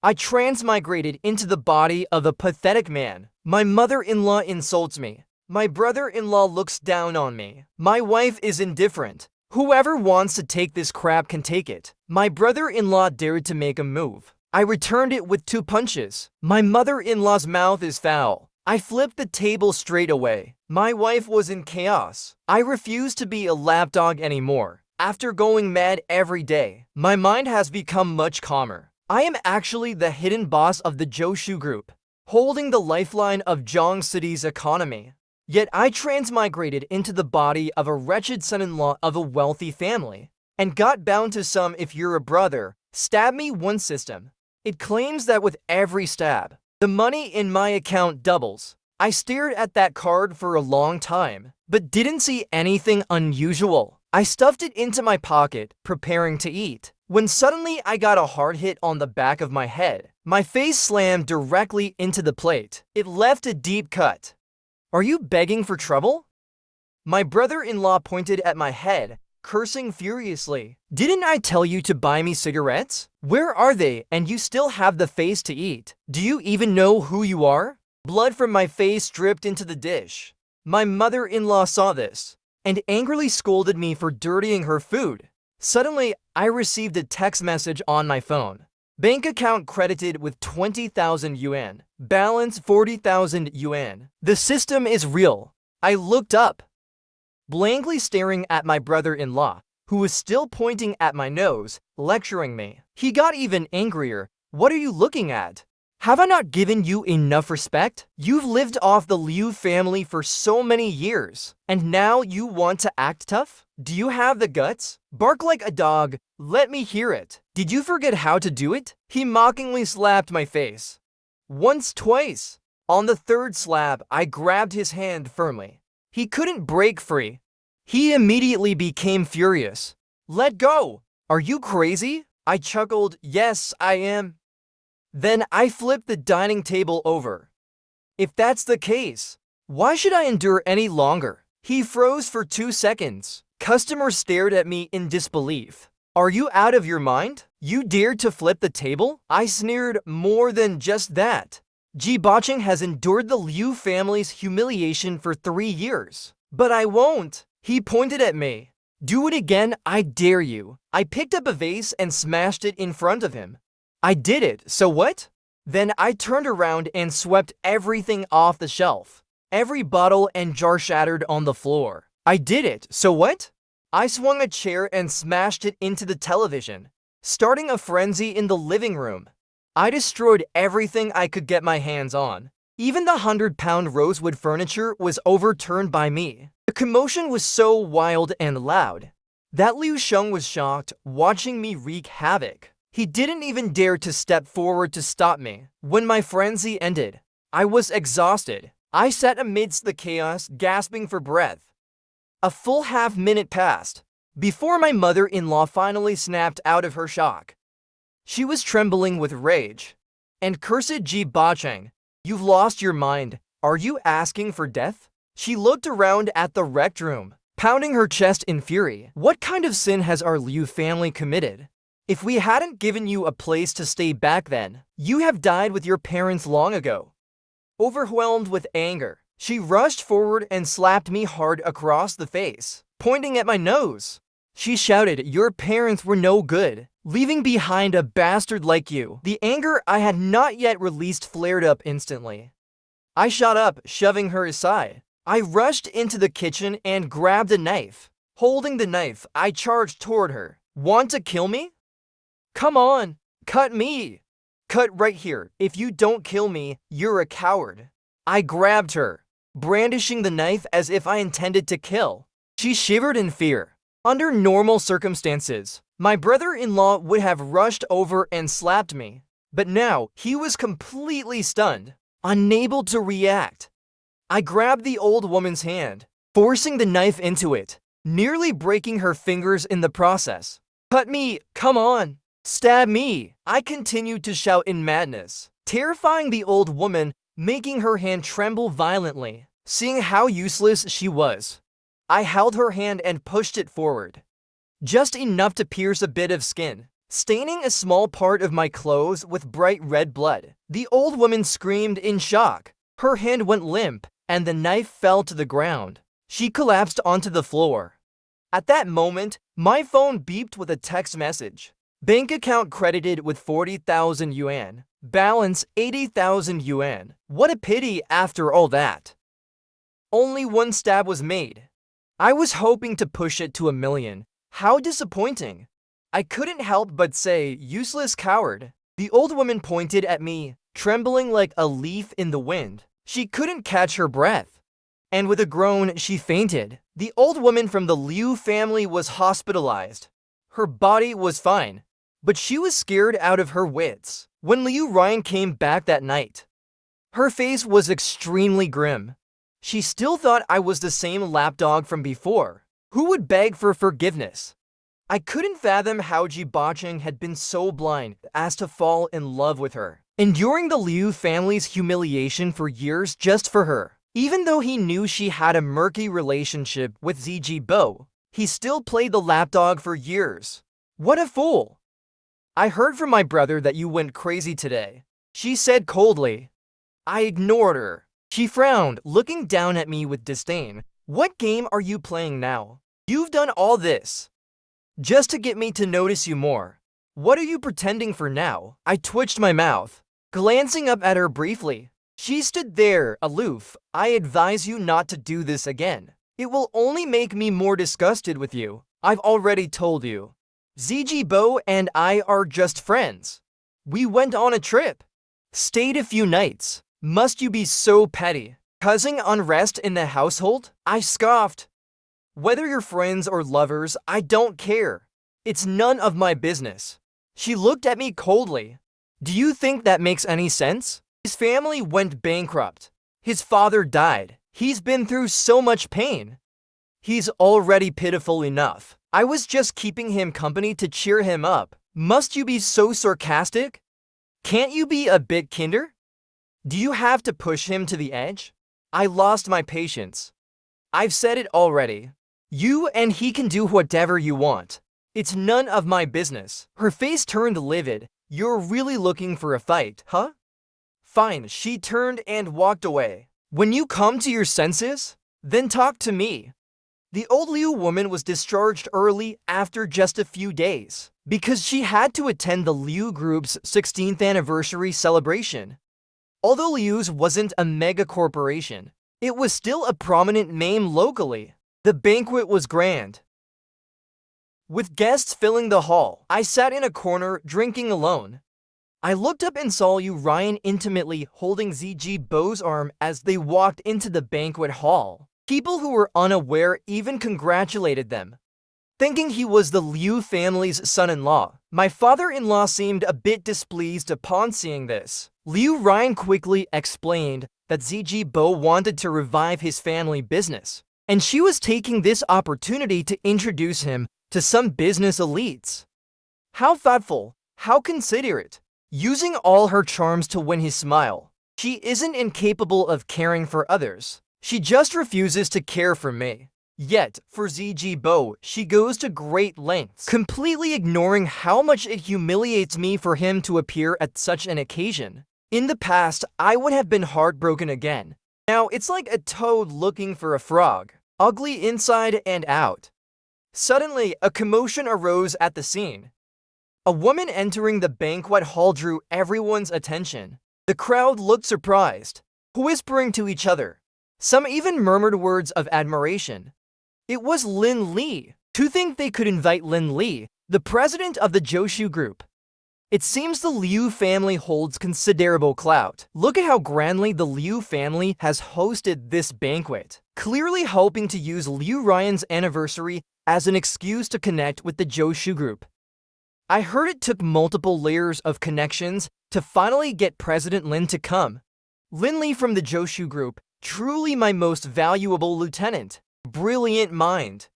I transmigrated into the body of a pathetic man. My mother-in-law insults me. My brother-in-law looks down on me. My wife is indifferent. Whoever wants to take this crap can take it. My brother-in-law dared to make a move. I returned it with 2 punches. My mother-in-law's mouth is foul. I flipped the table straight away. My wife was in chaos. I refused to be a lapdog anymore. After going mad every day, my mind has become much calmer. I am actually the hidden boss of the Joshu Group, holding the lifeline of Zhong City's economy. Yet I transmigrated into the body of a wretched son-in-law of a wealthy family, and got bound to some if you're a brother, stab me one system. It claims that with every stab, the money in my account doubles. I stared at that card for a long time, but didn't see anything unusual. I stuffed it into my pocket, preparing to eat, when suddenly I got a hard hit on the back of my head. My face slammed directly into the plate. It left a deep cut. Are you begging for trouble? My brother-in-law pointed at my head, cursing furiously. Didn't I tell you to buy me cigarettes? Where are they, and you still have the face to eat? Do you even know who you are? Blood from my face dripped into the dish. My mother-in-law saw this, and angrily scolded me for dirtying her food. Suddenly, I received a text message on my phone. Bank account credited with 20,000 yuan. Balance 40,000 yuan. The system is real. I looked up, blankly staring at my brother-in-law, who was still pointing at my nose, lecturing me. He got even angrier. What are you looking at? Have I not given you enough respect? You've lived off the Liu family for so many years, and now you want to act tough? Do you have the guts? Bark like a dog. Let me hear it. Did you forget how to do it? He mockingly slapped my face. Once, twice. On the 3rd slap, I grabbed his hand firmly. He couldn't break free. He immediately became furious. Let go! Are you crazy? I chuckled. Yes, I am. Then I flipped the dining table over. If that's the case, why should I endure any longer? He froze for 2 seconds. Customers stared at me in disbelief. Are you out of your mind? You dared to flip the table? I sneered. More than just that. Ji Bacheng has endured the Liu family's humiliation for 3 years. But I won't. He pointed at me. Do it again, I dare you. I picked up a vase and smashed it in front of him. I did it, so what? Then I turned around and swept everything off the shelf. Every bottle and jar shattered on the floor. I did it, so what? I swung a chair and smashed it into the television, starting a frenzy in the living room. I destroyed everything I could get my hands on. Even the 100-pound rosewood furniture was overturned by me. The commotion was so wild and loud that Liu Sheng was shocked, watching me wreak havoc. He didn't even dare to step forward to stop me. When my frenzy ended, I was exhausted. I sat amidst the chaos, gasping for breath. A full half-minute passed before my mother-in-law finally snapped out of her shock. She was trembling with rage. And cursed Ji Bacheng, you've lost your mind. Are you asking for death? She looked around at the wrecked room, pounding her chest in fury. What kind of sin has our Liu family committed? If we hadn't given you a place to stay back then, you have died with your parents long ago. Overwhelmed with anger, she rushed forward and slapped me hard across the face, pointing at my nose. She shouted, your parents were no good, leaving behind a bastard like you. The anger I had not yet released flared up instantly. I shot up, shoving her aside. I rushed into the kitchen and grabbed a knife. Holding the knife, I charged toward her. Want to kill me? Come on, cut me. Cut right here. If you don't kill me, you're a coward. I grabbed her, brandishing the knife as if I intended to kill. She shivered in fear. Under normal circumstances, my brother-in-law would have rushed over and slapped me. But now, he was completely stunned, unable to react. I grabbed the old woman's hand, forcing the knife into it, nearly breaking her fingers in the process. Cut me, come on. Stab me! I continued to shout in madness, terrifying the old woman, making her hand tremble violently. Seeing how useless she was, I held her hand and pushed it forward, just enough to pierce a bit of skin. staining a small part of my clothes with bright red blood. The old woman screamed in shock. Her hand went limp, and the knife fell to the ground. She collapsed onto the floor. At that moment, my phone beeped with a text message. Bank account credited with 40,000 yuan. Balance 80,000 yuan. What a pity after all that. Only one stab was made. I was hoping to push it to 1,000,000. How disappointing. I couldn't help but say, useless coward. The old woman pointed at me, trembling like a leaf in the wind. She couldn't catch her breath. And with a groan, she fainted. The old woman from the Liu family was hospitalized. Her body was fine, but she was scared out of her wits. When Liu Ryan came back that night, her face was extremely grim. She still thought I was the same lapdog from before, who would beg for forgiveness. I couldn't fathom how Ji Bacheng had been so blind as to fall in love with her, enduring the Liu family's humiliation for years just for her. Even though he knew she had a murky relationship with Zijibo, he still played the lapdog for years. What a fool! I heard from my brother that you went crazy today, she said coldly. I ignored her. She frowned, looking down at me with disdain. What game are you playing now? You've done all this just to get me to notice you more. What are you pretending for now? I twitched my mouth, glancing up at her briefly. She stood there, aloof. I advise you not to do this again. It will only make me more disgusted with you. I've already told you. Zijibo and I are just friends. We went on a trip, stayed a few nights. Must you be so petty? Causing unrest in the household? I scoffed. Whether you're friends or lovers, I don't care. It's none of my business. She looked at me coldly. Do you think that makes any sense? His family went bankrupt. His father died. He's been through so much pain. He's already pitiful enough. I was just keeping him company to cheer him up. Must you be so sarcastic? Can't you be a bit kinder? Do you have to push him to the edge? I lost my patience. I've said it already. You and he can do whatever you want. It's none of my business. Her face turned livid. You're really looking for a fight, huh? Fine, she turned and walked away. When you come to your senses, then talk to me. The old Liu woman was discharged early after just a few days because she had to attend the Liu Group's 16th anniversary celebration. Although Liu's wasn't a mega corporation, it was still a prominent name locally. The banquet was grand, with guests filling the hall. I sat in a corner, drinking alone. I looked up and saw Liu Ryan intimately holding Zijibo's arm as they walked into the banquet hall. People who were unaware even congratulated them, thinking he was the Liu family's son-in-law. My father-in-law seemed a bit displeased upon seeing this. Liu Ryan quickly explained that Zijibo wanted to revive his family business, and she was taking this opportunity to introduce him to some business elites. How thoughtful, how considerate, using all her charms to win his smile. She isn't incapable of caring for others. She just refuses to care for me. Yet, for Zijibo, she goes to great lengths, completely ignoring how much it humiliates me for him to appear at such an occasion. In the past, I would have been heartbroken again. Now, it's like a toad looking for a frog, ugly inside and out. Suddenly, a commotion arose at the scene. A woman entering the banquet hall drew everyone's attention. The crowd looked surprised, whispering to each other. Some even murmured words of admiration. It was Lin Li. To think they could invite Lin Li, the president of the Joshu Group. It seems the Liu family holds considerable clout. Look at how grandly the Liu family has hosted this banquet, clearly hoping to use Liu Ryan's anniversary as an excuse to connect with the Joshu Group. I heard it took multiple layers of connections to finally get President Lin to come. Lin Li from the Joshu Group, truly my most valuable lieutenant. Brilliant mind.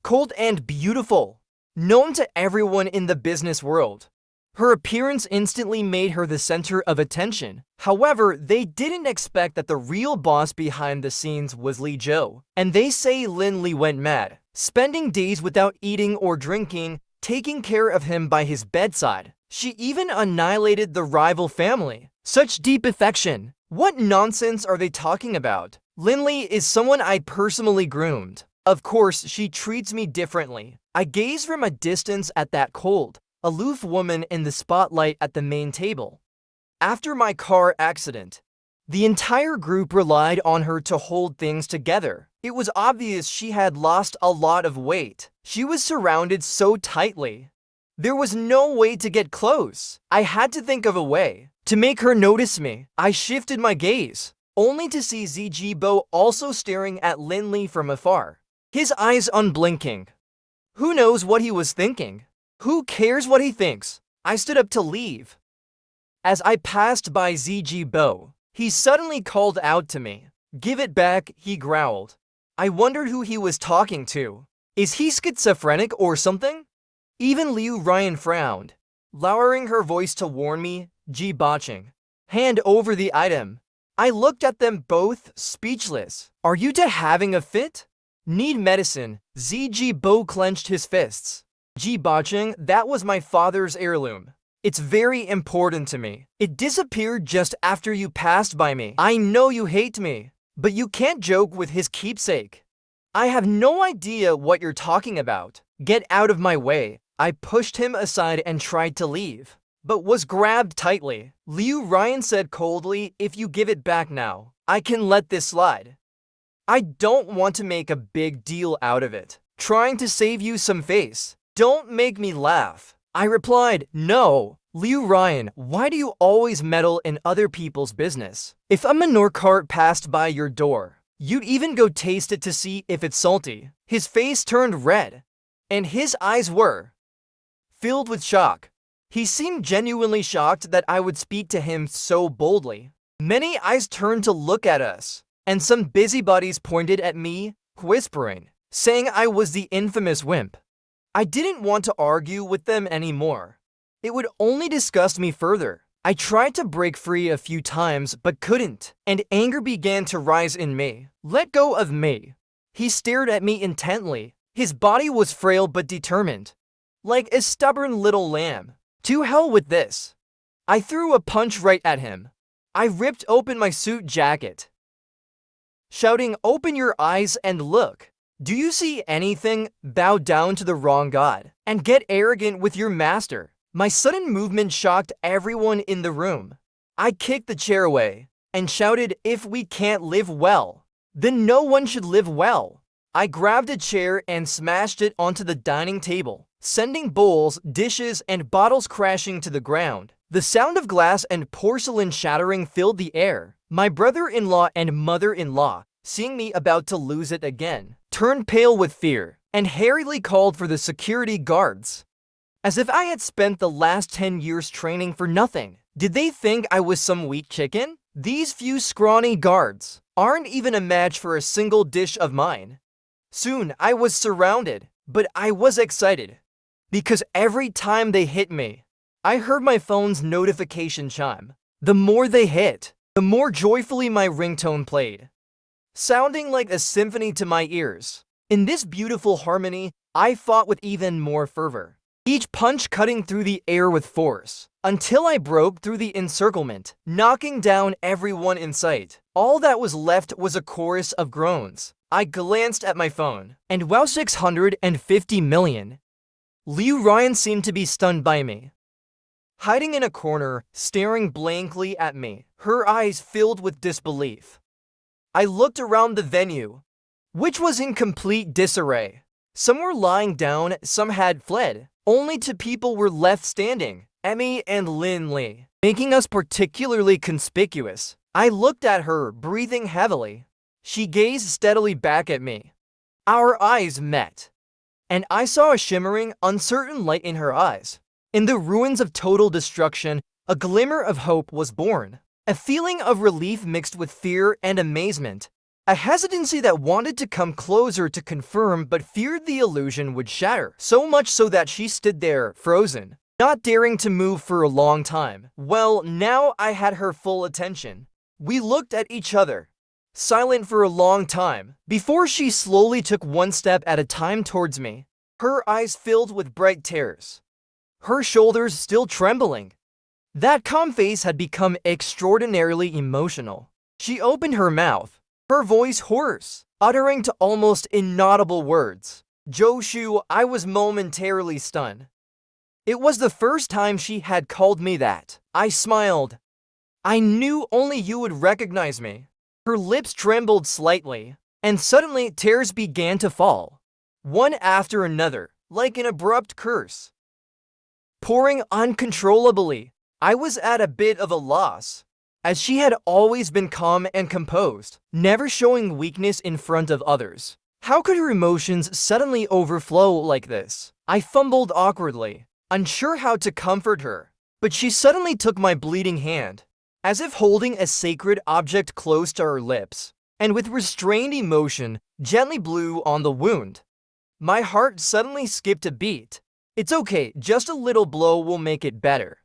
Cold and beautiful. Known to everyone in the business world. Her appearance instantly made her the center of attention. However, they didn't expect that the real boss behind the scenes was Li Zhou. And they say Lin Li went mad, spending days without eating or drinking taking care of him by his bedside. She even annihilated the rival family. Such deep affection. What nonsense are they talking about? Lin Li is someone I personally groomed. Of course, she treats me differently. I gaze from a distance at that cold, aloof woman in the spotlight at the main table. After my car accident, the entire group relied on her to hold things together. It was obvious she had lost a lot of weight. She was surrounded so tightly. There was no way to get close. I had to think of a way to make her notice me. I shifted my gaze, only to see Zijibo also staring at Lin Li from afar, his eyes unblinking. Who knows what he was thinking? Who cares what he thinks? I stood up to leave. As I passed by Zijibo, he suddenly called out to me. "Give it back," he growled. I wondered who he was talking to. Is he schizophrenic or something? Even Liu Ryan frowned, lowering her voice to warn me, "Ji botching. Hand over the item." I looked at them both, speechless. Are you two having a fit? Need medicine. Zijibo clenched his fists. Ji botching, that was my father's heirloom. It's very important to me. It disappeared just after you passed by me. I know you hate me, but you can't joke with his keepsake. I have no idea what you're talking about. Get out of my way. I pushed him aside and tried to leave, but was grabbed tightly. Liu Ryan said coldly, "If you give it back now, I can let this slide. I don't want to make a big deal out of it. Trying to save you some face. Don't make me laugh." I replied, "No, Liu Ryan, why do you always meddle in other people's business? If a manure cart passed by your door, you'd even go taste it to see if it's salty." His face turned red, and his eyes were filled with shock. He seemed genuinely shocked that I would speak to him so boldly. Many eyes turned to look at us, and some busybodies pointed at me, whispering, saying I was the infamous wimp. I didn't want to argue with them anymore. It would only disgust me further. I tried to break free a few times but couldn't, and anger began to rise in me. "Let go of me." He stared at me intently. His body was frail but determined, like a stubborn little lamb. To hell with this. I threw a punch right at him. I ripped open my suit jacket, shouting, "Open your eyes and look. Do you see anything? Bow down to the wrong god, and get arrogant with your master." My sudden movement shocked everyone in the room. I kicked the chair away, and shouted, "If we can't live well, then no one should live well." I grabbed a chair and smashed it onto the dining table, sending bowls, dishes, and bottles crashing to the ground. The sound of glass and porcelain shattering filled the air. My brother-in-law and mother-in-law, seeing me about to lose it again, turned pale with fear, and hurriedly called for the security guards. As if I had spent the last 10 years training for nothing. Did they think I was some weak chicken? These few scrawny guards aren't even a match for a single dish of mine. Soon I was surrounded, but I was excited, because every time they hit me, I heard my phone's notification chime. The more they hit, the more joyfully my ringtone played, sounding like a symphony to my ears. In this beautiful harmony, I fought with even more fervor, each punch cutting through the air with force, until I broke through the encirclement, knocking down everyone in sight. All that was left was a chorus of groans. I glanced at my phone, and wow, 650 million. Liu Ryan seemed to be stunned by me, hiding in a corner, staring blankly at me, her eyes filled with disbelief. I looked around the venue, which was in complete disarray. Some were lying down, some had fled. Only two people were left standing, Emmy and Lin Li, making us particularly conspicuous. I looked at her, breathing heavily. She gazed steadily back at me. Our eyes met, and I saw a shimmering, uncertain light in her eyes. In the ruins of total destruction, a glimmer of hope was born. A feeling of relief mixed with fear and amazement. A hesitancy that wanted to come closer to confirm but feared the illusion would shatter. So much so that she stood there, frozen, not daring to move for a long time. Well, now I had her full attention. We looked at each other, silent for a long time, before she slowly took one step at a time towards me. her eyes filled with bright tears, her shoulders still trembling. That calm face had become extraordinarily emotional. She opened her mouth, her voice hoarse, uttering to almost inaudible words. Joshu, I was momentarily stunned. It was the first time she had called me that. I smiled. I knew only you would recognize me. Her lips trembled slightly, and suddenly tears began to fall, one after another, like an abrupt curse, pouring uncontrollably. I was at a bit of a loss, as she had always been calm and composed, never showing weakness in front of others. How could her emotions suddenly overflow like this? I fumbled awkwardly, unsure how to comfort her, but she suddenly took my bleeding hand, as if holding a sacred object close to her lips, and with restrained emotion, gently blew on the wound. My heart suddenly skipped a beat. It's okay, just a little blow will make it better.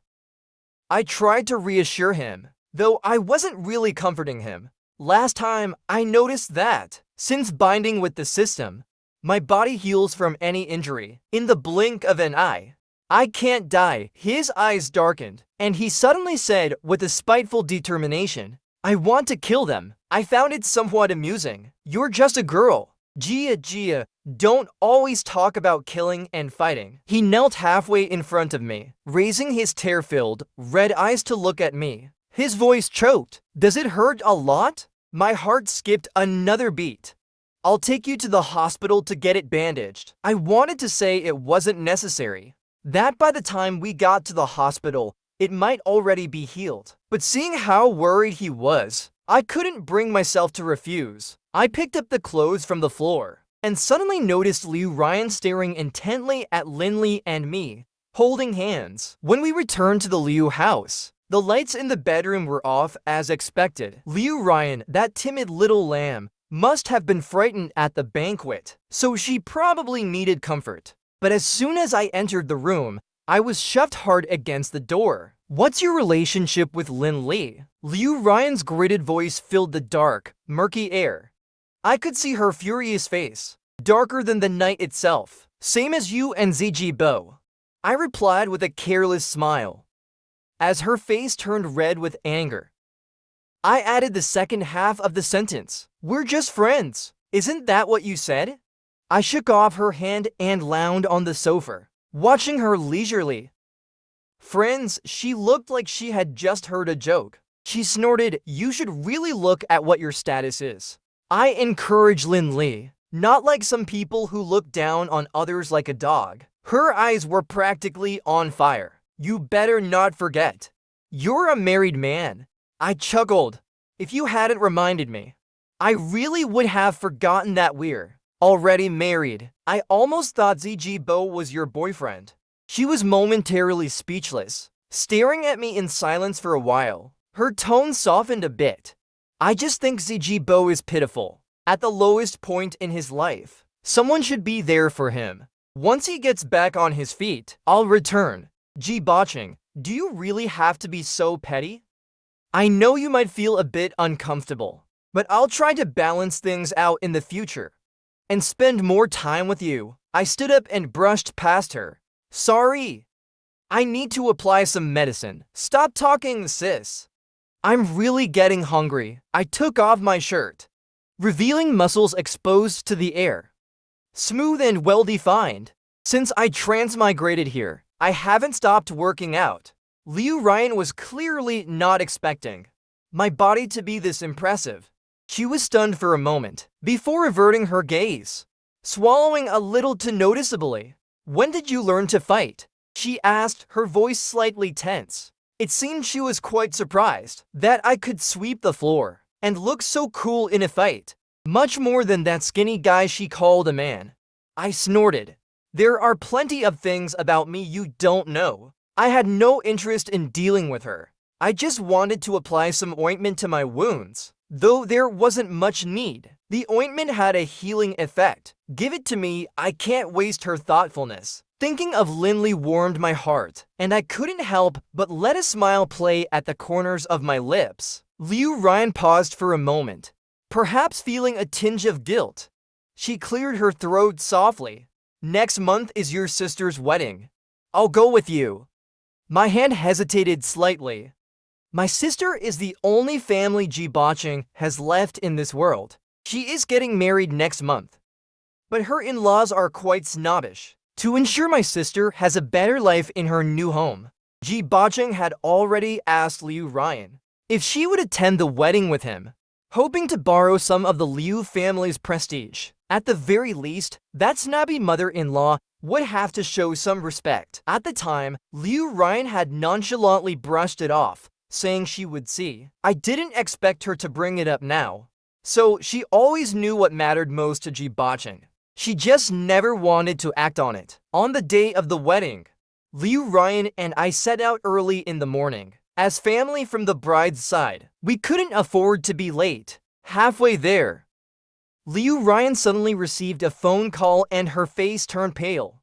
I tried to reassure him, though I wasn't really comforting him. Last time, I noticed that, since binding with the system, my body heals from any injury in the blink of an eye. I can't die. His eyes darkened, and he suddenly said with a spiteful determination, I want to kill them. I found it somewhat amusing. You're just a girl. Gia, don't always talk about killing and fighting. He knelt halfway in front of me, raising his tear-filled, red eyes to look at me. His voice choked. Does it hurt a lot? My heart skipped another beat. I'll take you to the hospital to get it bandaged. I wanted to say it wasn't necessary, that by the time we got to the hospital, it might already be healed. But seeing how worried he was, I couldn't bring myself to refuse. I picked up the clothes from the floor, and suddenly noticed Liu Ryan staring intently at Lin Li and me, holding hands. When we returned to the Liu house, the lights in the bedroom were off as expected. Liu Ryan, that timid little lamb, must have been frightened at the banquet, so she probably needed comfort. But as soon as I entered the room, I was shoved hard against the door. What's your relationship with Lin Li? Liu Ryan's gritted voice filled the dark, murky air. I could see her furious face, darker than the night itself. Same as you and Zijibo, I replied with a careless smile, as her face turned red with anger. I added the second half of the sentence. We're just friends. Isn't that what you said? I shook off her hand and lounged on the sofa, watching her leisurely. Friends, she looked like she had just heard a joke. She snorted, you should really look at what your status is. I encourage Lin Li, not like some people who look down on others like a dog. Her eyes were practically on fire. You better not forget. You're a married man. I chuckled. If you hadn't reminded me, I really would have forgotten that we're already married. I almost thought Zijibo was your boyfriend. She was momentarily speechless, staring at me in silence for a while. Her tone softened a bit. I just think Zijibo is pitiful. At the lowest point in his life, someone should be there for him. Once he gets back on his feet, I'll return. Botching, do you really have to be so petty? I know you might feel a bit uncomfortable, but I'll try to balance things out in the future and spend more time with you. I stood up and brushed past her. Sorry. I need to apply some medicine. Stop talking, sis. I'm really getting hungry. I took off my shirt, revealing muscles exposed to the air, smooth and well-defined. Since I transmigrated here, I haven't stopped working out. Liu Ryan was clearly not expecting my body to be this impressive. She was stunned for a moment, before averting her gaze, swallowing a little too noticeably. When did you learn to fight? She asked, her voice slightly tense. It seemed she was quite surprised that I could sweep the floor and look so cool in a fight, much more than that skinny guy she called a man. I snorted. There are plenty of things about me you don't know. I had no interest in dealing with her. I just wanted to apply some ointment to my wounds, though there wasn't much need. The ointment had a healing effect. Give it to me, I can't waste her thoughtfulness. Thinking of Lin Li warmed my heart, and I couldn't help but let a smile play at the corners of my lips. Liu Ryan paused for a moment, perhaps feeling a tinge of guilt. She cleared her throat softly. Next month is your sister's wedding. I'll go with you. My hand hesitated slightly. My sister is the only family Ji has left in this world. She is getting married next month. But her in-laws are quite snobbish. To ensure my sister has a better life in her new home, Ji had already asked Liu Ryan if she would attend the wedding with him, hoping to borrow some of the Liu family's prestige. At the very least, that snobby mother-in-law would have to show some respect. At the time, Liu Ryan had nonchalantly brushed it off, saying she would see. I didn't expect her to bring it up now. So she always knew what mattered most to Ji. She just never wanted to act on it. On the day of the wedding, Liu Ryan and I set out early in the morning. As family from the bride's side, we couldn't afford to be late. Halfway there, Liu Ryan suddenly received a phone call and her face turned pale.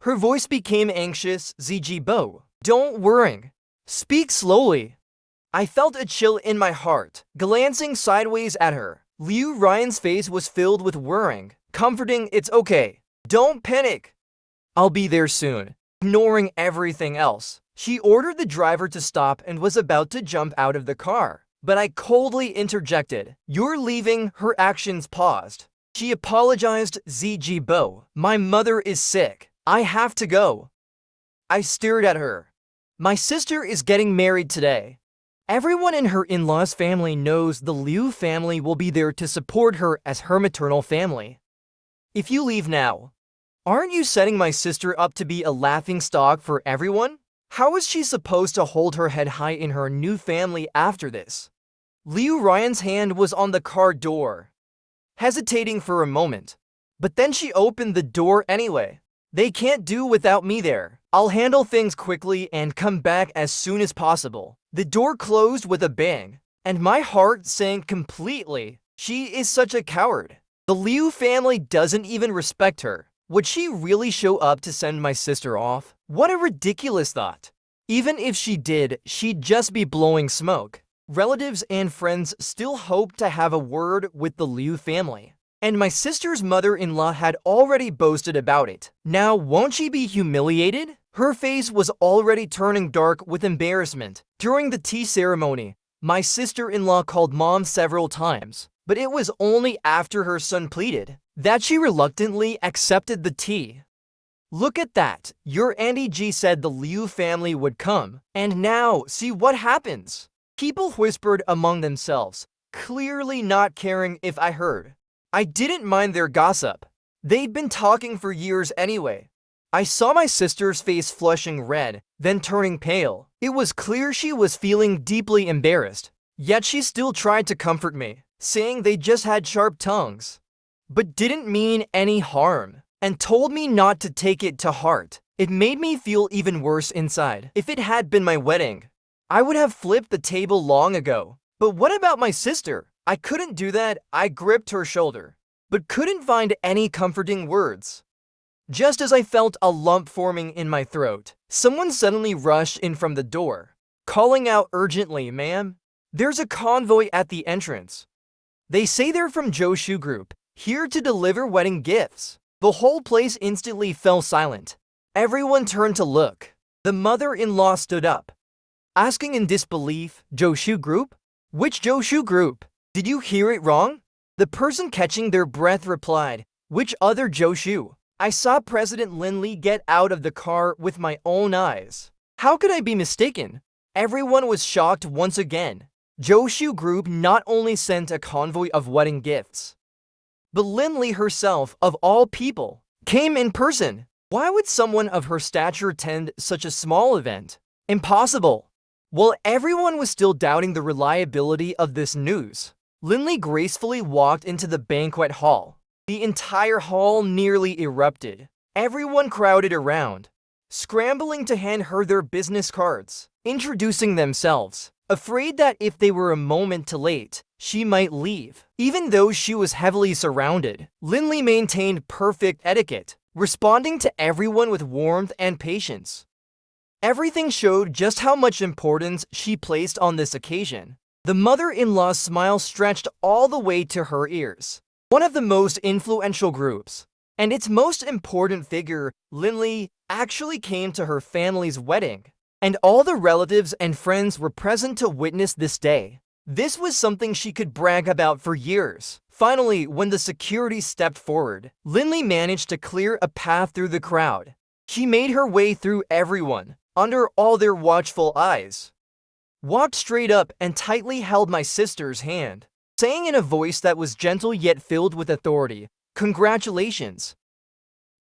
Her voice became anxious. Zijibo, don't worry. Speak slowly. I felt a chill in my heart. Glancing sideways at her, Liu Ryan's face was filled with worrying. Comforting, it's okay. Don't panic. I'll be there soon. Ignoring everything else, she ordered the driver to stop and was about to jump out of the car. But I coldly interjected. You're leaving. Her actions paused. She apologized. Zijibo, my mother is sick. I have to go. I stared at her. My sister is getting married today. Everyone in her in-laws family knows the Liu family will be there to support her as her maternal family. If you leave now, aren't you setting my sister up to be a laughingstock for everyone? How is she supposed to hold her head high in her new family after this? Liu Ryan's hand was on the car door, hesitating for a moment. But then she opened the door anyway. They can't do without me there. I'll handle things quickly and come back as soon as possible. The door closed with a bang, and my heart sank completely. She is such a coward. The Liu family doesn't even respect her. Would she really show up to send my sister off? What a ridiculous thought. Even if she did, she'd just be blowing smoke. Relatives and friends still hoped to have a word with the Liu family. And my sister's mother-in-law had already boasted about it. Now, won't she be humiliated? Her face was already turning dark with embarrassment. During the tea ceremony, my sister-in-law called mom several times. But it was only after her son pleaded that she reluctantly accepted the tea. Look at that. Your Auntie G said the Liu family would come. And now, see what happens. People whispered among themselves, clearly not caring if I heard. I didn't mind their gossip. They'd been talking for years anyway. I saw my sister's face flushing red, then turning pale. It was clear she was feeling deeply embarrassed. Yet she still tried to comfort me, saying they just had sharp tongues, but didn't mean any harm, and told me not to take it to heart. It made me feel even worse inside. If it had been my wedding, I would have flipped the table long ago. But what about my sister? I couldn't do that. I gripped her shoulder, but couldn't find any comforting words. Just as I felt a lump forming in my throat, someone suddenly rushed in from the door, calling out urgently, "Ma'am, there's a convoy at the entrance. They say they're from Joshu Group, here to deliver wedding gifts." The whole place instantly fell silent. Everyone turned to look. The mother-in-law stood up, asking in disbelief, "Joshu Group? Which Joshu Group? Did you hear it wrong?" The person catching their breath replied, "Which other Joshu? I saw President Lin Li get out of the car with my own eyes. How could I be mistaken?" Everyone was shocked once again. Joshu Group not only sent a convoy of wedding gifts, but Lin Li herself, of all people, came in person. Why would someone of her stature attend such a small event? Impossible. While everyone was still doubting the reliability of this news, Lin Li gracefully walked into the banquet hall. The entire hall nearly erupted. Everyone crowded around, scrambling to hand her their business cards, introducing themselves, afraid that if they were a moment too late, she might leave. Even though she was heavily surrounded, Lin Li maintained perfect etiquette, responding to everyone with warmth and patience. Everything showed just how much importance she placed on this occasion. The mother-in-law's smile stretched all the way to her ears. One of the most influential groups, And its most important figure, Lin Li, actually came to her family's wedding. And all the relatives and friends were present to witness this day. This was something she could brag about for years. Finally, when the security stepped forward, Lin Li managed to clear a path through the crowd. She made her way through everyone, under all their watchful eyes. Walked straight up and tightly held my sister's hand, saying in a voice that was gentle yet filled with authority, "Congratulations.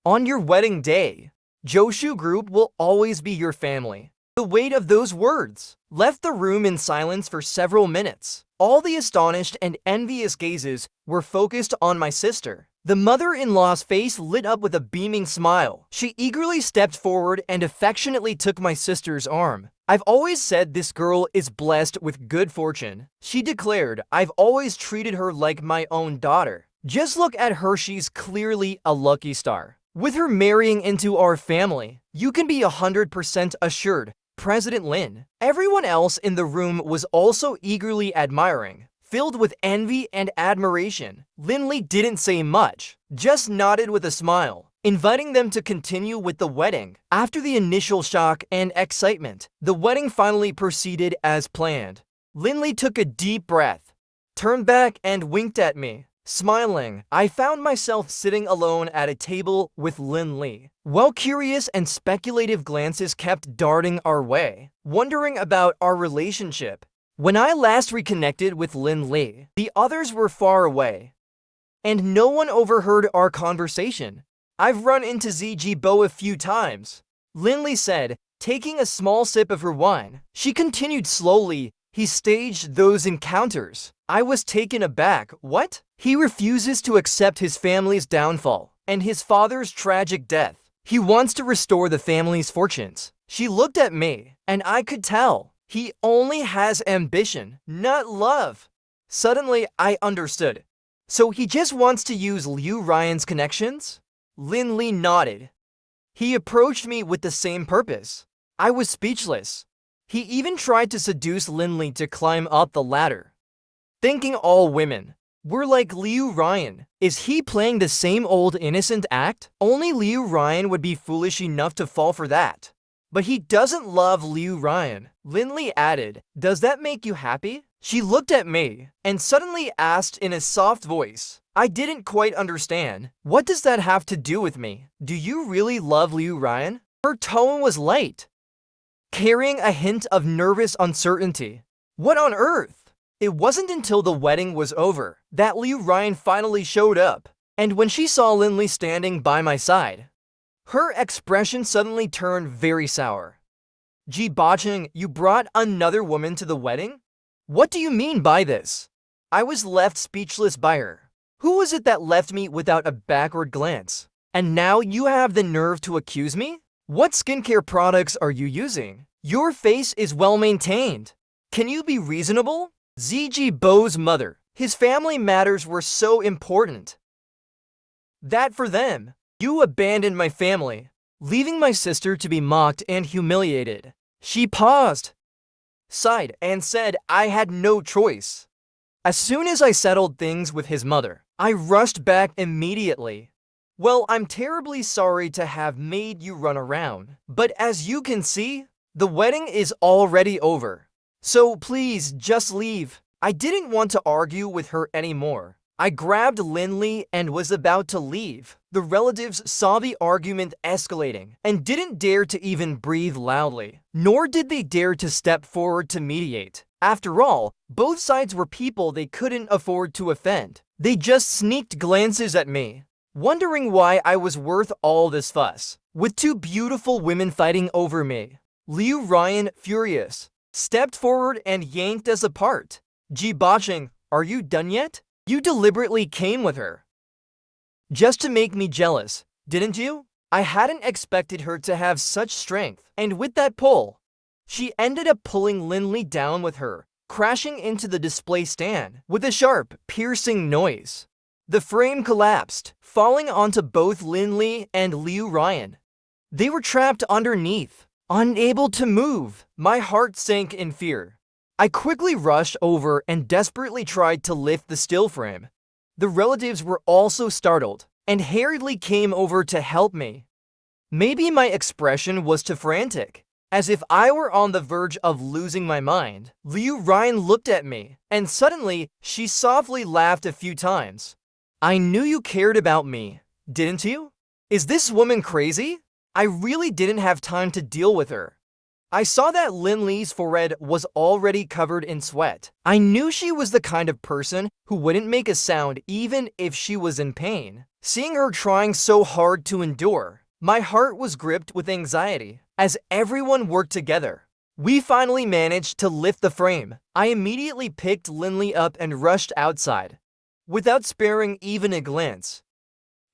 On your wedding day, Joshu Group will always be your family." The weight of those words left the room in silence for several minutes. All the astonished and envious gazes were focused on my sister. The mother-in-law's face lit up with a beaming smile. She eagerly stepped forward and affectionately took my sister's arm. "I've always said this girl is blessed with good fortune," she declared. "I've always treated her like my own daughter. Just look at her, she's clearly a lucky star. With her marrying into our family, you can be 100% assured, President Lin." Everyone else in the room was also eagerly admiring, filled with envy and admiration. Lin Li didn't say much, just nodded with a smile, inviting them to continue with the wedding. After the initial shock and excitement, the wedding finally proceeded as planned. Lin Li took a deep breath, turned back and winked at me. Smiling, I found myself sitting alone at a table with Lin Li. While curious and speculative glances kept darting our way, wondering about our relationship. When I last reconnected with Lin Li, the others were far away, and no one overheard our conversation. "I've run into Zijibo a few times," Lin Li said, taking a small sip of her wine. She continued slowly, "He staged those encounters. I was taken aback. What? He refuses to accept his family's downfall and his father's tragic death. He wants to restore the family's fortunes." She looked at me, and I could tell. He only has ambition, not love. Suddenly, I understood. So he just wants to use Liu Ryan's connections? Lin Li nodded. He approached me with the same purpose. I was speechless. He even tried to seduce Lin Li to climb up the ladder. Thinking all women were like Liu Ryan. Is he playing the same old innocent act? Only Liu Ryan would be foolish enough to fall for that. But he doesn't love Liu Ryan. Lin Li added, "Does that make you happy?" She looked at me and suddenly asked in a soft voice. I didn't quite understand. "What does that have to do with me? Do you really love Liu Ryan?" Her tone was light, carrying a hint of nervous uncertainty. What on earth? It wasn't until the wedding was over that Liu Ryan finally showed up, and when she saw Lin Li standing by my side, her expression suddenly turned very sour. "Ji Bacheng, you brought another woman to the wedding? What do you mean by this?" I was left speechless by her. Who was it that left me without a backward glance? And now you have the nerve to accuse me? What skincare products are you using? Your face is well maintained. Can you be reasonable? Zijibo's mother, his family matters were so important that for them, you abandoned my family, leaving my sister to be mocked and humiliated. She paused, sighed, and said I had no choice. As soon as I settled things with his mother, I rushed back immediately. "Well, I'm terribly sorry to have made you run around, but as you can see, the wedding is already over. So please just leave." I didn't want to argue with her anymore. I grabbed Lin Li and was about to leave. The relatives saw the argument escalating and didn't dare to even breathe loudly, nor did they dare to step forward to mediate. After all, both sides were people they couldn't afford to offend. They just sneaked glances at me, wondering why I was worth all this fuss, with two beautiful women fighting over me. Liu Ryan, furious, stepped forward and yanked us apart. "Ji Bacheng, are you done yet? You deliberately came with her just to make me jealous, didn't you?" I hadn't expected her to have such strength, and with that pull, she ended up pulling Lin Li down with her, crashing into the display stand with a sharp, piercing noise. The frame collapsed, falling onto both Lin Li and Liu Ryan. They were trapped underneath, unable to move. My heart sank in fear. I quickly rushed over and desperately tried to lift the still frame. The relatives were also startled. and hurriedly came over to help me. Maybe my expression was too frantic, as if I were on the verge of losing my mind. Liu Ryan looked at me, and suddenly she softly laughed a few times. I knew you cared about me, didn't you? Is this woman crazy? I really didn't have time to deal with her. I saw that Lin Li's forehead was already covered in sweat. I knew she was the kind of person who wouldn't make a sound even if she was in pain. Seeing her trying so hard to endure, my heart was gripped with anxiety as everyone worked together. We finally managed to lift the frame. I immediately picked Lin Li up and rushed outside, without sparing even a glance.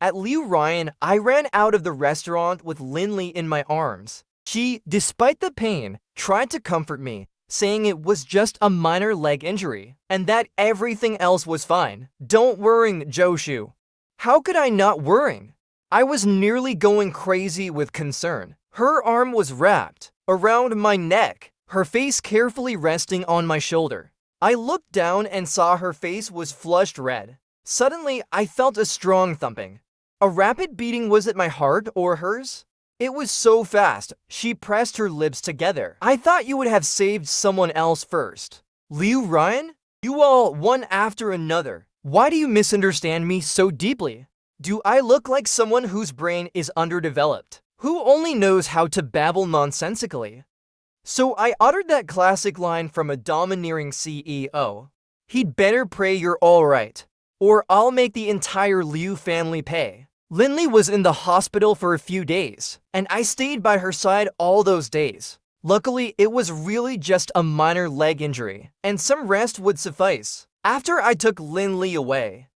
At Liu Ryan, I ran out of the restaurant with Lin Li in my arms. She, despite the pain, tried to comfort me, saying it was just a minor leg injury and that everything else was fine. Don't worry, Joshu. How could I not worry? I was nearly going crazy with concern. Her arm was wrapped around my neck, her face carefully resting on my shoulder. I looked down and saw her face was flushed red. Suddenly, I felt a strong thumping. A rapid beating. Was it my heart or hers? It was so fast. She pressed her lips together. I thought you would have saved someone else first. Liu Ryan? You all, one after another. Why do you misunderstand me so deeply? Do I look like someone whose brain is underdeveloped, who only knows how to babble nonsensically? So I uttered that classic line from a domineering CEO. He'd better pray you're alright, or I'll make the entire Liu family pay. Lin Li was in the hospital for a few days, and I stayed by her side all those days. Luckily, it was really just a minor leg injury, and some rest would suffice. After I took Lin Li away,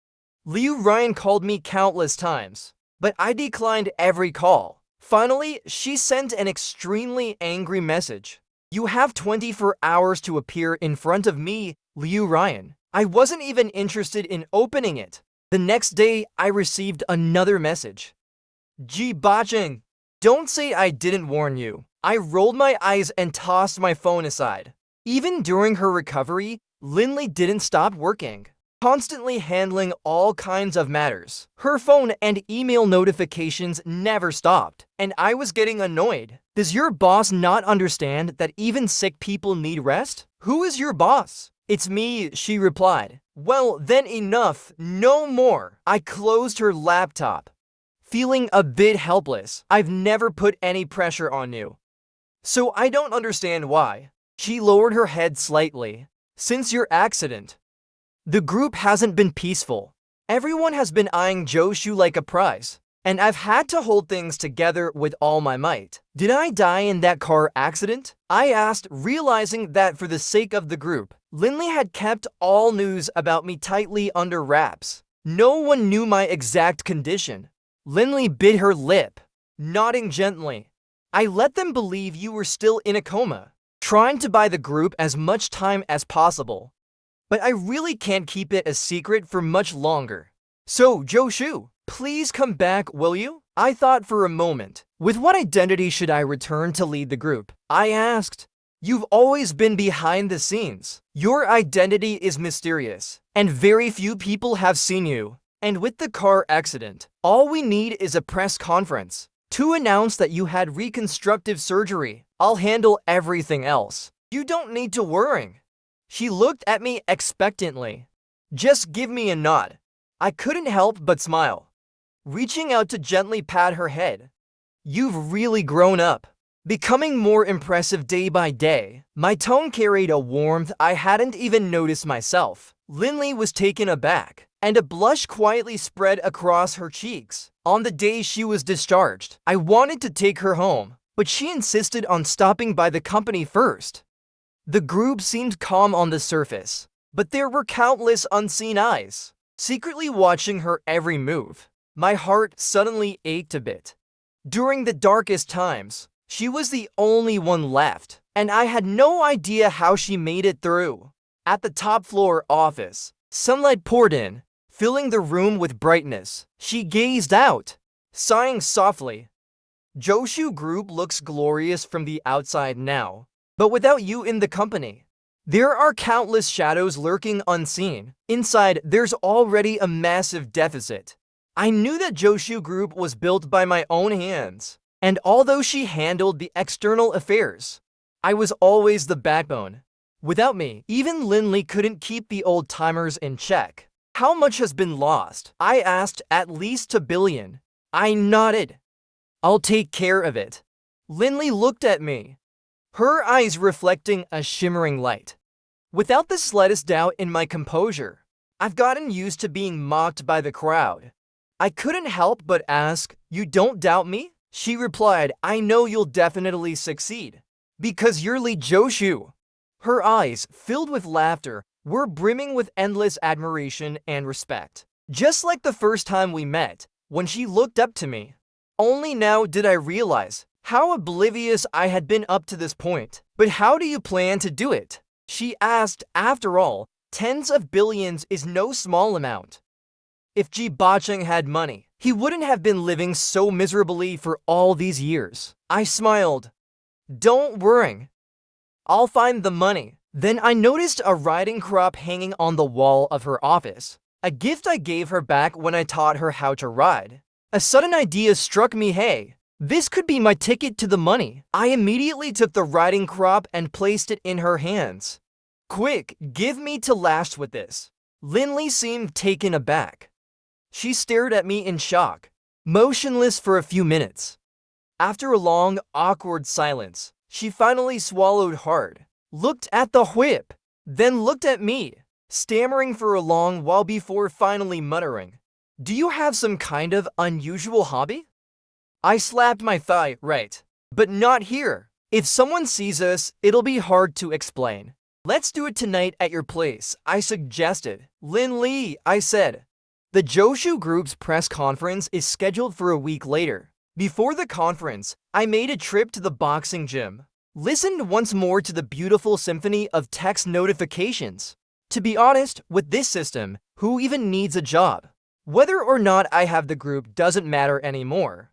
Liu Ryan called me countless times, but I declined every call. Finally, she sent an extremely angry message. You have 24 hours to appear in front of me, Liu Ryan. I wasn't even interested in opening it. The next day, I received another message. Ji Bacheng, don't say I didn't warn you. I rolled my eyes and tossed my phone aside. Even during her recovery, Lin Li didn't stop working, constantly handling all kinds of matters. Her phone and email notifications never stopped, and I was getting annoyed. Does your boss not understand that even sick people need rest? Who is your boss? It's me, she replied. Well, then enough, no more. I closed her laptop, feeling a bit helpless. I've never put any pressure on you, so I don't understand why. She lowered her head slightly. Since your accident, the group hasn't been peaceful. Everyone has been eyeing Joshu like a prize, and I've had to hold things together with all my might. Did I die in that car accident? I asked, realizing that for the sake of the group, Lin Li had kept all news about me tightly under wraps. No one knew my exact condition. Lin Li bit her lip, nodding gently. I let them believe you were still in a coma, trying to buy the group as much time as possible. But I really can't keep it a secret for much longer. So, Joshu, please come back, will you? I thought for a moment. With what identity should I return to lead the group? I asked. You've always been behind the scenes. Your identity is mysterious, and very few people have seen you. And with the car accident, all we need is a press conference to announce that you had reconstructive surgery. I'll handle everything else. You don't need to worry. She looked at me expectantly. Just give me a nod. I couldn't help but smile, reaching out to gently pat her head. You've really grown up, becoming more impressive day by day. My tone carried a warmth I hadn't even noticed myself. Lin Li was taken aback, and a blush quietly spread across her cheeks. On the day she was discharged, I wanted to take her home, but she insisted on stopping by the company first. The group seemed calm on the surface, but there were countless unseen eyes, secretly watching her every move. My heart suddenly ached a bit. During the darkest times, she was the only one left, and I had no idea how she made it through. At the top floor office, sunlight poured in, filling the room with brightness. She gazed out, sighing softly. Joshu Group looks glorious from the outside now, but without you in the company, there are countless shadows lurking unseen. Inside, there's already a massive deficit. I knew that Joshu Group was built by my own hands, and although she handled the external affairs, I was always the backbone. Without me, even Lin Li couldn't keep the old-timers in check. How much has been lost? I asked. At least $1 billion. I nodded. I'll take care of it. Lin Li looked at me, her eyes reflecting a shimmering light. Without the slightest doubt in my composure, I've gotten used to being mocked by the crowd. I couldn't help but ask, "You don't doubt me?" She replied, "I know you'll definitely succeed. Because you're Li Joshu." Her eyes, filled with laughter, were brimming with endless admiration and respect. Just like the first time we met, when she looked up to me. Only now did I realize how oblivious I had been up to this point. "But how do you plan to do it?" she asked. After all, tens of billions is no small amount. If Ji Bacheng had money, he wouldn't have been living so miserably for all these years. I smiled. "Don't worry. I'll find the money." Then I noticed a riding crop hanging on the wall of her office, a gift I gave her back when I taught her how to ride. A sudden idea struck me. Hey, this could be my ticket to the money. I immediately took the riding crop and placed it in her hands. "Quick, give me to last with this." Lin Li seemed taken aback. She stared at me in shock, motionless for a few minutes. After a long, awkward silence, she finally swallowed hard, looked at the whip, then looked at me, stammering for a long while before finally muttering, "Do you have some kind of unusual hobby?" I slapped my thigh. "Right. But not here. If someone sees us, it'll be hard to explain." "Let's do it tonight at your place," I suggested. "Lin Li," I said. The Joshu Group's press conference is scheduled for a week later. Before the conference, I made a trip to the boxing gym. Listened once more to the beautiful symphony of text notifications. To be honest, with this system, who even needs a job? Whether or not I have the group doesn't matter anymore.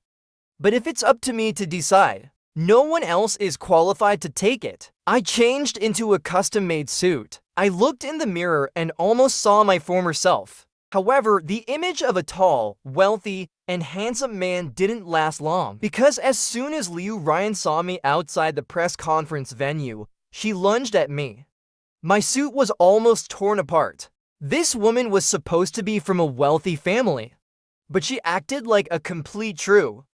But if it's up to me to decide, no one else is qualified to take it. I changed into a custom-made suit. I looked in the mirror and almost saw my former self. However, the image of a tall, wealthy, and handsome man didn't last long, because as soon as Liu Ryan saw me outside the press conference venue, she lunged at me. My suit was almost torn apart. This woman was supposed to be from a wealthy family, but she acted like a complete shrew.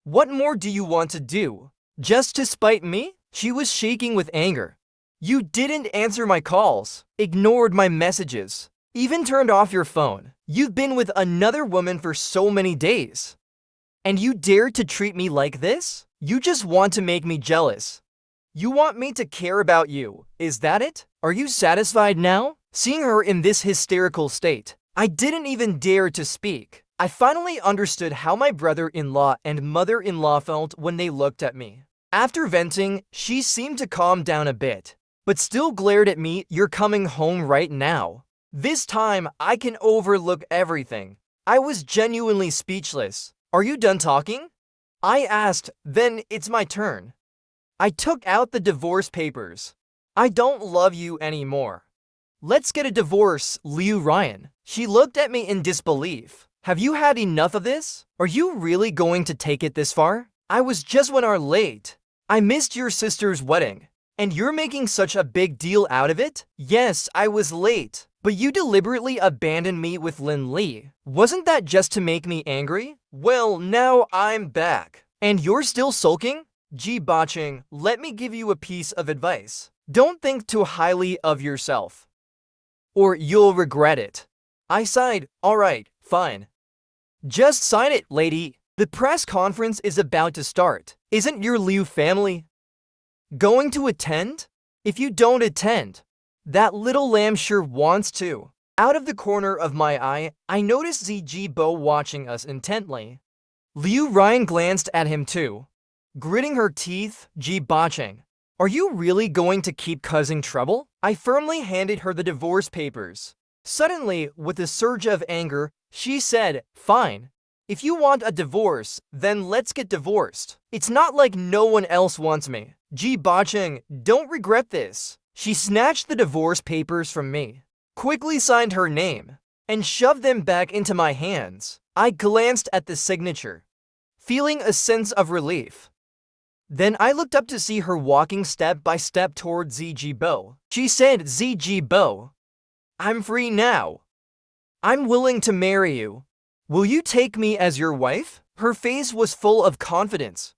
"What more do you want to do? Just to spite me?" She was shaking with anger. "You didn't answer my calls, ignored my messages, even turned off your phone. You've been with another woman for so many days. And you dare to treat me like this? You just want to make me jealous. You want me to care about you, is that it? Are you satisfied now?" Seeing her in this hysterical state, I didn't even dare to speak. I finally understood how my brother-in-law and mother-in-law felt when they looked at me. After venting, she seemed to calm down a bit, but still glared at me. "You're coming home right now. This time, I can overlook everything." I was genuinely speechless. "Are you done talking?" I asked. "Then it's my turn." I took out the divorce papers. "I don't love you anymore. Let's get a divorce, Liu Ryan." She looked at me in disbelief. "Have you had enough of this? Are you really going to take it this far? I was just 1 hour late. I missed your sister's wedding, and you're making such a big deal out of it?" "Yes, I was late. But you deliberately abandoned me with Lin Li. Wasn't that just to make me angry? Well, now I'm back. And you're still sulking?" "Ji Bacheng, let me give you a piece of advice. Don't think too highly of yourself, or you'll regret it." I sighed. "All right, fine. Just sign it, lady. The press conference is about to start. Isn't your Liu family going to attend? If you don't attend, that little lamb sure wants to." Out of the corner of my eye, I noticed Zijibo watching us intently. Liu Ryan glanced at him too, gritting her teeth. "Ji Bacheng, are you really going to keep causing trouble?" I firmly handed her the divorce papers. Suddenly, with a surge of anger, she said, "Fine. If you want a divorce, then let's get divorced. It's not like no one else wants me. Ji Bacheng, don't regret this." She snatched the divorce papers from me, quickly signed her name, and shoved them back into my hands. I glanced at the signature, feeling a sense of relief. Then I looked up to see her walking step by step toward Zijibo. She said, Zijibo, I'm free now. I'm willing to marry you. Will you take me as your wife? Her face was full of confidence,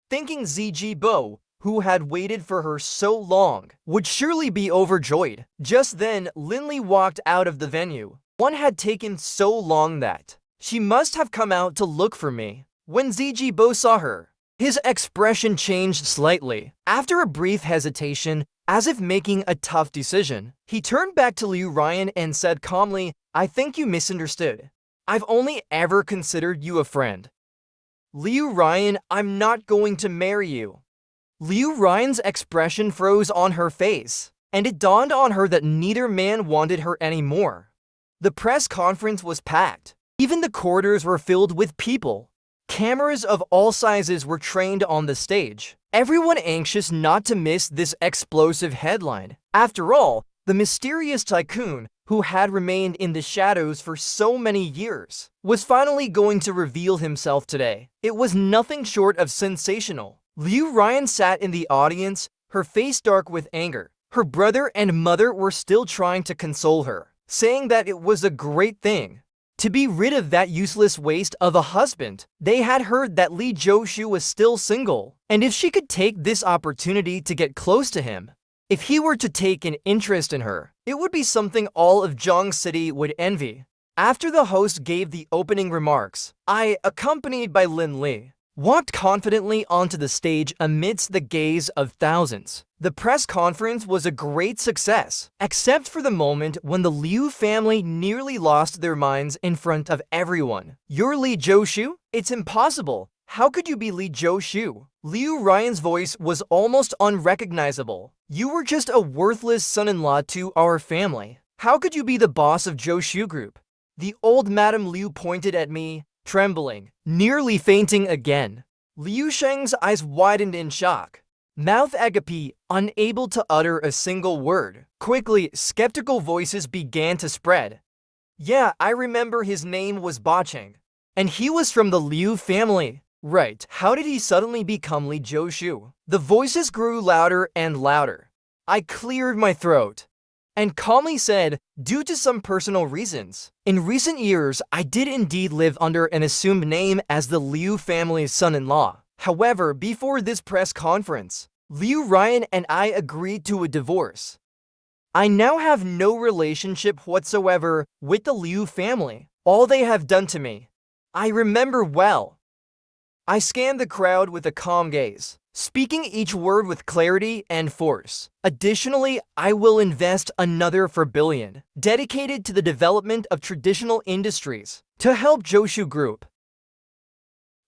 thinking Zijibo, who had waited for her so long, would surely be overjoyed. Just then, Lin Li walked out of the venue. One had taken so long that she must have come out to look for me. When Zijibo saw her, his expression changed slightly. After a brief hesitation, as if making a tough decision, he turned back to Liu Ryan and said calmly, I think you misunderstood. I've only ever considered you a friend. Liu Ryan, I'm not going to marry you. Liu Ryan's expression froze on her face, and it dawned on her that neither man wanted her anymore. The press conference was packed. Even the corridors were filled with people. Cameras of all sizes were trained on the stage, everyone anxious not to miss this explosive headline. After all, the mysterious tycoon, who had remained in the shadows for so many years, was finally going to reveal himself today. It was nothing short of sensational. Liu Ryan sat in the audience, her face dark with anger. Her brother and mother were still trying to console her, saying that it was a great thing to be rid of that useless waste of a husband. They had heard that Li Zhou was still single, and if she could take this opportunity to get close to him, if he were to take an interest in her, it would be something all of Zhang City would envy. After the host gave the opening remarks, I, accompanied by Lin Li, walked confidently onto the stage amidst the gaze of thousands. The press conference was a great success, except for the moment when the Liu family nearly lost their minds in front of everyone. You're Li Zhou? It's impossible. How could you be Li Zhou? Liu Ryan's voice was almost unrecognizable. You were just a worthless son-in-law to our family. How could you be the boss of Zhou Group? The old Madame Liu pointed at me, trembling, nearly fainting again. Liu Sheng's eyes widened in shock, mouth agape, unable to utter a single word. Quickly, skeptical voices began to spread. Yeah, I remember his name was Bacheng, and he was from the Liu family. Right, how did he suddenly become Li Zhou? The voices grew louder and louder. I cleared my throat and calmly said, due to some personal reasons. In recent years, I did indeed live under an assumed name as the Liu family's son-in-law. However, before this press conference, Liu Ryan and I agreed to a divorce. I now have no relationship whatsoever with the Liu family. All they have done to me, I remember well. I scanned the crowd with a calm gaze, speaking each word with clarity and force. Additionally, I will invest another $4 billion, dedicated to the development of traditional industries, to help Zhou Group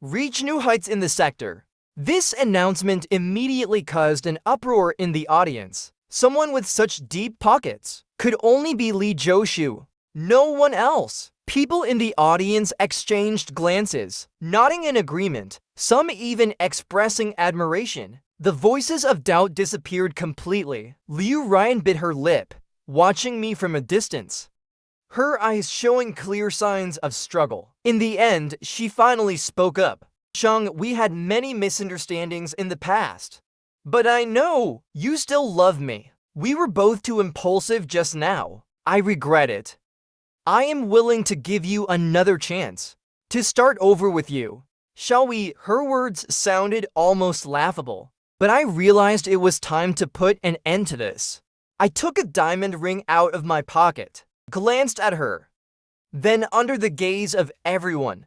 reach new heights in the sector. This announcement immediately caused an uproar in the audience. Someone with such deep pockets could only be Li Zhou, no one else. People in the audience exchanged glances, nodding in agreement, some even expressing admiration. The voices of doubt disappeared completely. Liu Ryan bit her lip, watching me from a distance, her eyes showing clear signs of struggle. In the end, she finally spoke up. Sheng, we had many misunderstandings in the past, but I know you still love me. We were both too impulsive just now. I regret it. I am willing to give you another chance to start over with you. Shall we? Her words sounded almost laughable, but I realized it was time to put an end to this. I took a diamond ring out of my pocket, glanced at her. Then, under the gaze of everyone,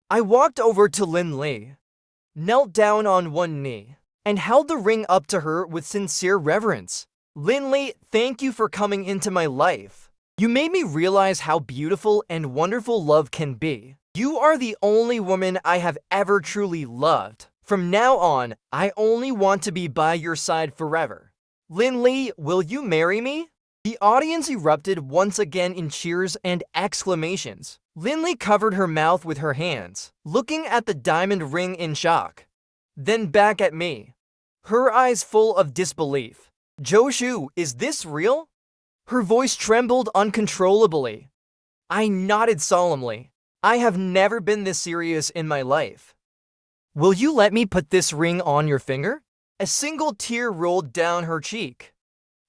I walked over to Lin Li, knelt down on one knee, and held the ring up to her with sincere reverence. Lin Li, thank you for coming into my life. You made me realize how beautiful and wonderful love can be. You are the only woman I have ever truly loved. From now on, I only want to be by your side forever. Lin Li, will you marry me? The audience erupted once again in cheers and exclamations. Lin Li covered her mouth with her hands, looking at the diamond ring in shock, then back at me, her eyes full of disbelief. Zhou, is this real? Her voice trembled uncontrollably. I nodded solemnly. I have never been this serious in my life. Will you let me put this ring on your finger? A single tear rolled down her cheek.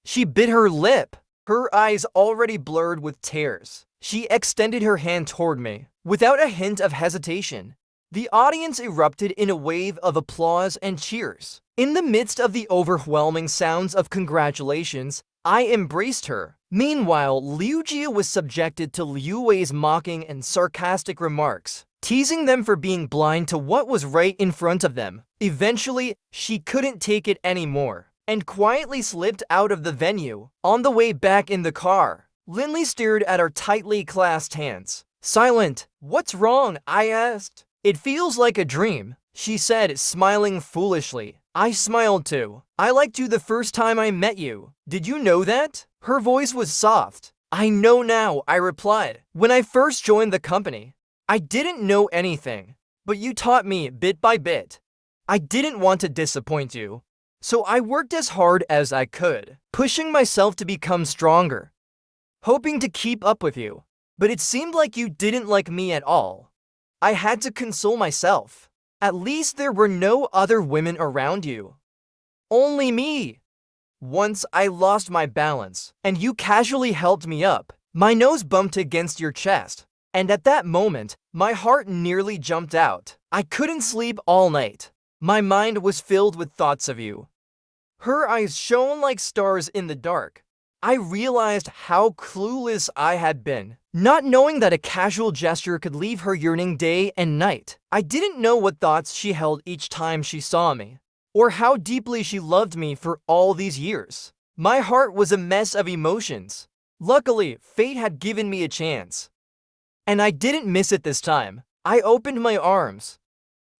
She bit her lip, her eyes already blurred with tears. She extended her hand toward me, without a hint of hesitation. The audience erupted in a wave of applause and cheers. In the midst of the overwhelming sounds of congratulations, I embraced her. Meanwhile, Liu Jia was subjected to Liu Wei's mocking and sarcastic remarks, teasing them for being blind to what was right in front of them. Eventually, she couldn't take it anymore, and quietly slipped out of the venue. On the way back in the car, Lin Li stared at our tightly clasped hands. Silent. What's wrong? I asked. It feels like a dream, she said, smiling foolishly. I smiled too. I liked you the first time I met you. Did you know that? Her voice was soft. I know now, I replied. When I first joined the company, I didn't know anything, but you taught me bit by bit. I didn't want to disappoint you, so I worked as hard as I could, pushing myself to become stronger, hoping to keep up with you. But it seemed like you didn't like me at all. I had to console myself. At least there were no other women around you. Only me. Once I lost my balance, and you casually helped me up. My nose bumped against your chest, and at that moment, my heart nearly jumped out. I couldn't sleep all night. My mind was filled with thoughts of you. Her eyes shone like stars in the dark. I realized how clueless I had been, not knowing that a casual gesture could leave her yearning day and night. I didn't know what thoughts she held each time she saw me, or how deeply she loved me for all these years. My heart was a mess of emotions. Luckily, fate had given me a chance, and I didn't miss it this time. I opened my arms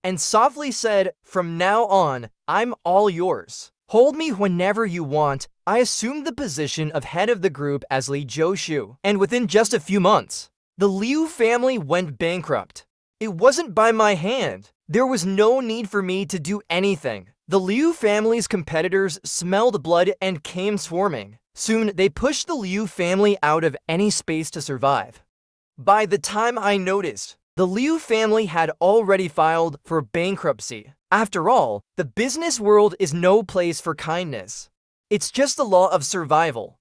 and softly said, from now on, I'm all yours. Hold me whenever you want. I assumed the position of head of the group as Li Zhou, and within just a few months, the Liu family went bankrupt. It wasn't by my hand. There was no need for me to do anything. The Liu family's competitors smelled blood and came swarming. Soon, they pushed the Liu family out of any space to survive. By the time I noticed, the Liu family had already filed for bankruptcy. After all, the business world is no place for kindness. It's just the law of survival.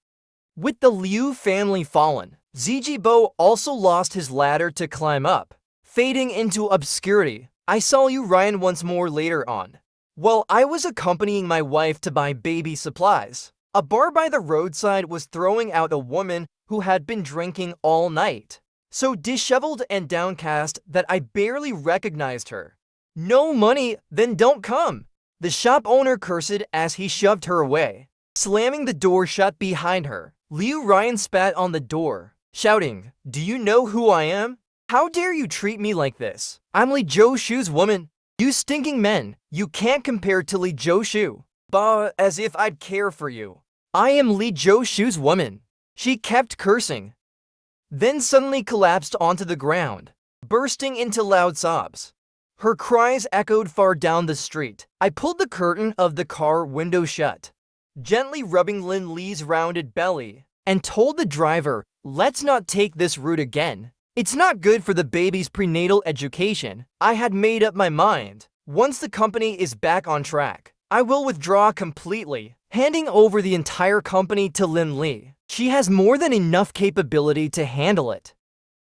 With the Liu family fallen, Zijibo also lost his ladder to climb up, fading into obscurity. I saw you Ryan once more later on, while I was accompanying my wife to buy baby supplies. A bar by the roadside was throwing out a woman who had been drinking all night, so disheveled and downcast that I barely recognized her. No money? Then don't come. The shop owner cursed as he shoved her away, slamming the door shut behind her. Liu Ryan spat on the door, shouting, do you know who I am? How dare you treat me like this? I'm Li Zhou's woman. You stinking men, you can't compare to Li Zhou. Bah, as if I'd care for you. I am Li Zhou's woman. She kept cursing, then suddenly collapsed onto the ground, bursting into loud sobs. Her cries echoed far down the street. I pulled the curtain of the car window shut, gently rubbing Lin Li's rounded belly, and told the driver, let's not take this route again. It's not good for the baby's prenatal education. I had made up my mind. Once the company is back on track, I will withdraw completely, handing over the entire company to Lin Li. She has more than enough capability to handle it.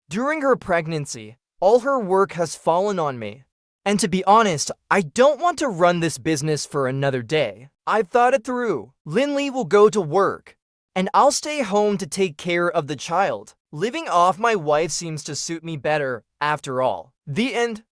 During her pregnancy, all her work has fallen on me. And to be honest, I don't want to run this business for another day. I've thought it through. Lin Li will go to work, and I'll stay home to take care of the child. Living off my wife seems to suit me better, after all. The end.